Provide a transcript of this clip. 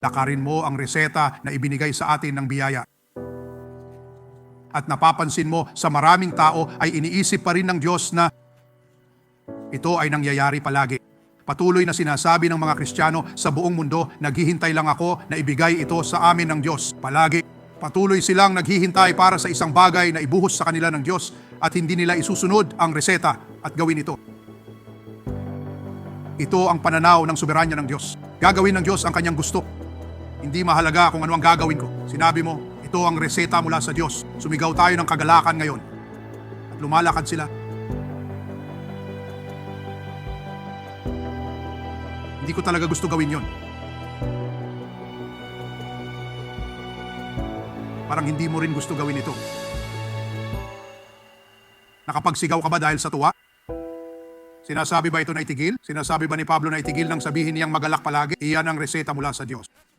Lakarin mo ang reseta na ibinigay sa atin ng biyaya. At napapansin mo sa maraming tao ay iniisip pa rin ng Diyos na ito ay nangyayari palagi. Patuloy na sinasabi ng mga Kristiyano sa buong mundo, naghihintay lang ako na ibigay ito sa amin ng Diyos. Palagi. Patuloy silang naghihintay para sa isang bagay na ibuhos sa kanila ng Diyos at hindi nila isusunod ang reseta at gawin ito. Ito ang pananaw ng soberanya ng Diyos. Gagawin ng Diyos ang kanyang gusto. Hindi mahalaga kung ano ang gagawin ko. Sinabi mo, ito ang reseta mula sa Diyos. Sumigaw tayo ng kagalakan ngayon. At lumalakad sila. Hindi ko talaga gusto gawin yon. Parang hindi mo rin gusto gawin ito. Nakapagsigaw ka ba dahil sa tuwa? Sinasabi ba ito na itigil? Sinasabi ba ni Pablo na itigil nang sabihin niyang magalak palagi? Iyan ang reseta mula sa Diyos.